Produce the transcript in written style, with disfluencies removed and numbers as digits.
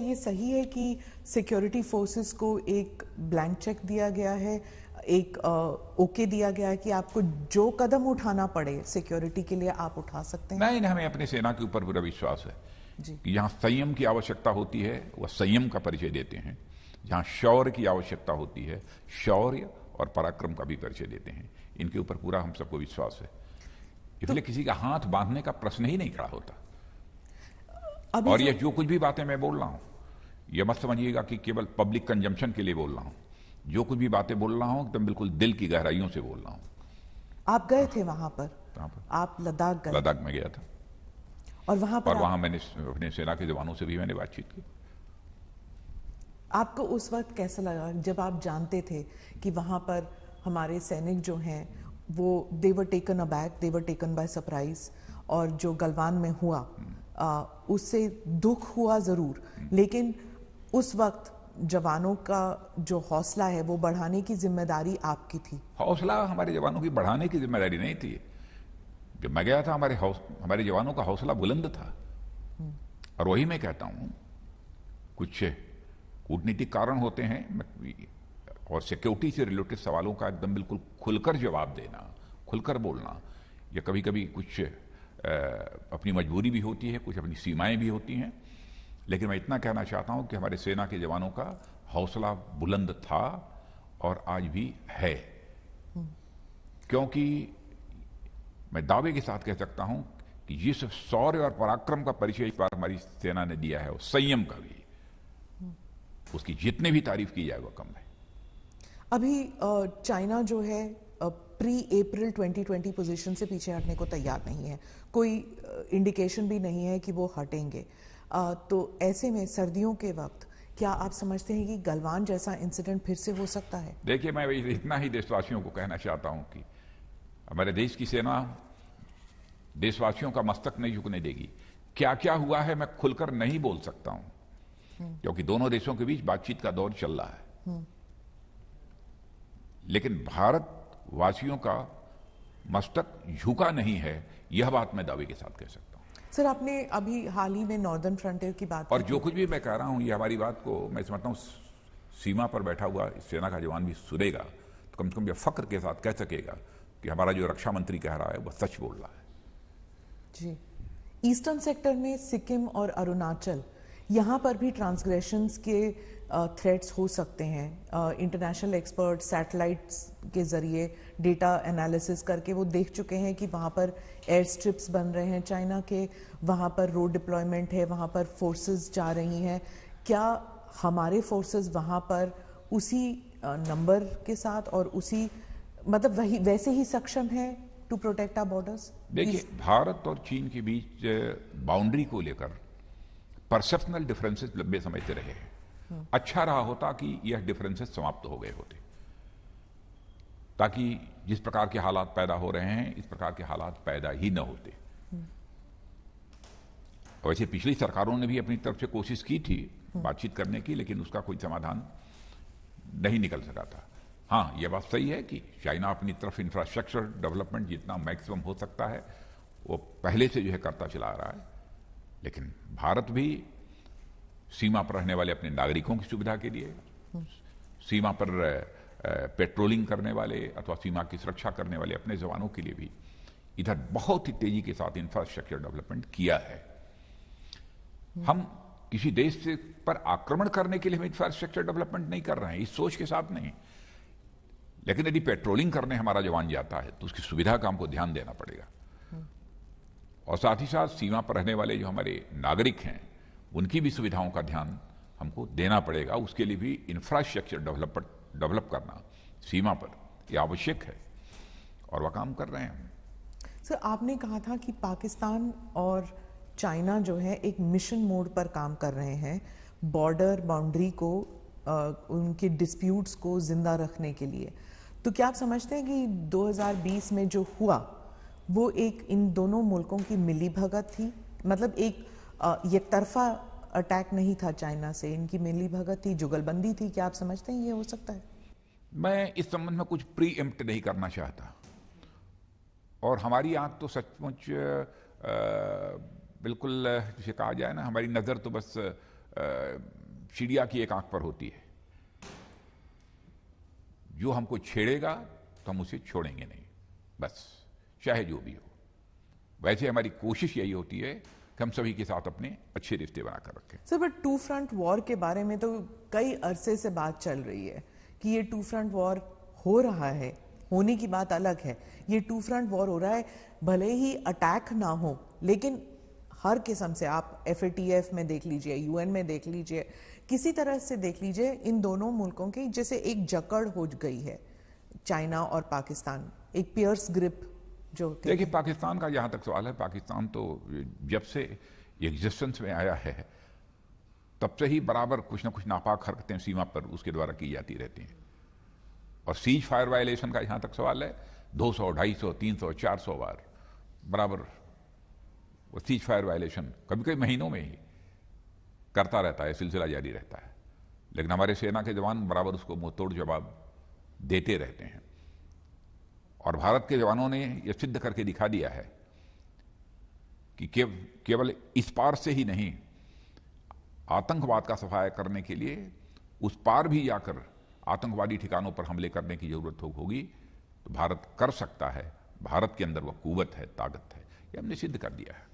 ये सही है कि सिक्योरिटी फोर्सेस को एक ब्लैंक चेक दिया गया है, एक ओके दिया गया है कि आपको जो कदम उठाना पड़े सिक्योरिटी के लिए आप उठा सकते हैं? नहीं, हमें अपनी सेना के ऊपर पूरा विश्वास है जी। कि जहां संयम की आवश्यकता होती है वह संयम का परिचय देते हैं, जहां शौर्य की आवश्यकता होती है शौर्य और पराक्रम का भी परिचय देते हैं। इनके ऊपर पूरा हम सबको विश्वास है, इसलिए किसी का हाथ बांधने का प्रश्न ही नहीं खड़ा होता। और ये जो कुछ भी बातें मैं बोल रहा हूं, ये मत समझिएगा कि केवल पब्लिक कंजम्पशन के लिए बोल रहा हूं। जो कुछ भी बातें बोल रहा हूं एकदम बिल्कुल दिल की गहराइयों से बोल रहा हूं। आप गए थे वहां पर? आप लद्दाख गए? लद्दाख में गया था और वहां पर वहां मैंने अपने सेना के जवानों से भी मैंने बातचीत की। आपको उस वक्त कैसा लगा जब आप जानते थे कि वहां पर हमारे सैनिक जो हैं वो they were taken aback, they were taken by surprise, और जो गलवान में हुआ उससे दुख हुआ जरूर, लेकिन उस वक्त जवानों का जो हौसला है वो बढ़ाने की जिम्मेदारी आपकी थी? हौसला हमारे जवानों की बढ़ाने की जिम्मेदारी नहीं थी। जब मैं गया था हमारे जवानों का हौसला बुलंद था। और वही मैं कहता हूं, कुछ कूटनीतिक कारण होते हैं और सिक्योरिटी से रिलेटेड सवालों का एकदम बिल्कुल खुलकर जवाब देना, खुलकर बोलना, या कभी कभी कुछ अपनी मजबूरी भी होती है, कुछ अपनी सीमाएं भी होती हैं। लेकिन मैं इतना कहना चाहता हूं कि हमारे सेना के जवानों का हौसला बुलंद था और आज भी है, क्योंकि मैं दावे के साथ कह सकता हूं कि जिस शौर्य और पराक्रम का परिचय इस बार हमारी सेना ने दिया है, वो संयम का भी, उसकी जितनी भी तारीफ की जाए वो कम है। अभी चाइना जो है प्री अप्रैल 2020 पोजीशन से पीछे हटने को तैयार नहीं है, कोई इंडिकेशन भी नहीं है कि वो हटेंगे। तो ऐसे में सर्दियों के वक्त क्या आप समझते हैं कि गलवान जैसा इंसिडेंट फिर से हो सकता है? देखिए, मैं इतना ही देशवासियों को कहना चाहता हूं कि हमारे देश की सेना देशवासियों का मस्तक नहीं झुकने देगी। क्या क्या हुआ है मैं खुलकर नहीं बोल सकता हूं, क्योंकि दोनों देशों के बीच बातचीत का दौर चल रहा है। लेकिन भारत वासियों का मस्तक झुका नहीं है, यह बात मैं दावे के साथ कह सकता हूं। सर, आपने अभी हाल ही में नॉर्दर्न फ्रंटियर की बात और जो कुछ भी मैं कह रहा हूं, ये हमारी बात को मैं समझता हूं सीमा पर बैठा हुआ सेना का जवान भी सुनेगा तो कम से कम यह फक्र के साथ कह सकेगा कि हमारा जो रक्षा मंत्री कह रहा है वह सच बोल रहा है। जी। ईस्टर्न सेक्टर में सिक्किम और अरुणाचल, यहाँ पर भी ट्रांसग्रेशंस के थ्रेट्स हो सकते हैं। इंटरनेशनल एक्सपर्ट सैटेलाइट्स के जरिए डेटा एनालिसिस करके वो देख चुके हैं कि वहाँ पर एयर स्ट्रिप्स बन रहे हैं चाइना के, वहाँ पर रोड डिप्लॉयमेंट है, वहाँ पर फोर्सेस जा रही हैं। क्या हमारे फोर्सेस वहाँ पर उसी नंबर के साथ और उसी मतलब वही वैसे ही सक्षम है टू प्रोटेक्ट आवर बॉर्डर्स? देखिए, भारत और चीन के बीच बाउंड्री को लेकर परसेप्शनल डिफरेंसेस लंबे समय से रहे हैं। अच्छा रहा होता कि यह डिफरेंसेस समाप्त हो गए होते, ताकि जिस प्रकार के हालात पैदा हो रहे हैं इस प्रकार के हालात पैदा ही न होते। वैसे पिछली सरकारों ने भी अपनी तरफ से कोशिश की थी बातचीत करने की, लेकिन उसका कोई समाधान नहीं निकल सका था। हाँ, यह बात सही है कि चाइना अपनी तरफ इंफ्रास्ट्रक्चर डेवलपमेंट जितना मैक्सिमम हो सकता है वो पहले से जो है करता चला आ रहा है, लेकिन भारत भी सीमा पर रहने वाले अपने नागरिकों की सुविधा के लिए, सीमा पर पेट्रोलिंग करने वाले अथवा सीमा की सुरक्षा करने वाले अपने जवानों के लिए भी इधर बहुत ही तेजी के साथ इंफ्रास्ट्रक्चर डेवलपमेंट किया है। हम किसी देश से पर आक्रमण करने के लिए हम इंफ्रास्ट्रक्चर डेवलपमेंट नहीं कर रहे हैं, इस सोच के साथ नहीं। लेकिन यदि पेट्रोलिंग करने हमारा जवान जाता है तो उसकी सुविधा का हमको ध्यान देना पड़ेगा, और साथ ही साथ सीमा पर रहने वाले जो हमारे नागरिक हैं उनकी भी सुविधाओं का ध्यान हमको देना पड़ेगा। उसके लिए भी इंफ्रास्ट्रक्चर डेवलप करना सीमा पर यह आवश्यक है, और वह काम कर रहे हैं। सर, आपने कहा था कि पाकिस्तान और चाइना जो है एक मिशन मोड पर काम कर रहे हैं बॉर्डर बाउंड्री को, उनके डिस्प्यूट्स को जिंदा रखने के लिए। तो क्या आप समझते हैं कि 2020 में जो हुआ वो एक इन दोनों मुल्कों की मिलीभगत थी? मतलब एक एकतरफा अटैक नहीं था चाइना से, इनकी मिलीभगत थी, जुगलबंदी थी। क्या आप समझते हैं ये हो सकता है? मैं इस संबंध में कुछ प्री एम्प्ट नहीं करना चाहता, और हमारी आंख तो सचमुच बिल्कुल जिसे कहा जाए ना, हमारी नजर तो बस चिड़िया की एक आंख पर होती है, जो हमको छेड़ेगा तो हम उसे छोड़ेंगे नहीं, बस चाहे जो भी हो। वैसे हमारी कोशिश यही होती है कि हम सभी के साथ अपने अच्छे रिश्ते बनाकर रखें। Sir, but two front war के बारे में तो कई अरसे से बात चल रही है कि ये टू फ्रंट वॉर हो रहा है, होने की बात अलग है। ये टू फ्रंट वॉर हो रहा है, भले ही अटैक ना हो, लेकिन हर किस्म से आप FATF में देख लीजिए, UN में देख लीजिए, किसी तरह से देख लीजिए, इन दोनों मुल्कों की जैसे एक जकड़ हो गई है, चाइना और पाकिस्तान, एक पियर्स ग्रिप जो। देखिए, पाकिस्तान का जहां तक सवाल है, पाकिस्तान तो जब से एग्जिस्टेंस में आया है तब से ही बराबर कुछ ना कुछ नापाक हरकतें सीमा पर उसके द्वारा की जाती रहती हैं। और सीज फायर वायलेशन का जहां तक सवाल है, 200, 250, 300, 400 बार बराबर वो सीज फायर वायलेशन कभी कभी महीनों में ही करता रहता है, सिलसिला जारी रहता है। लेकिन हमारे सेना के जवान बराबर उसको मुंहतोड़ जवाब देते रहते हैं। और भारत के जवानों ने यह सिद्ध करके दिखा दिया है कि केवल इस पार से ही नहीं, आतंकवाद का सफाया करने के लिए उस पार भी जाकर आतंकवादी ठिकानों पर हमले करने की जरूरत होगी तो भारत कर सकता है। भारत के अंदर वह कुव्वत है, ताकत है, ये हमने सिद्ध कर दिया है।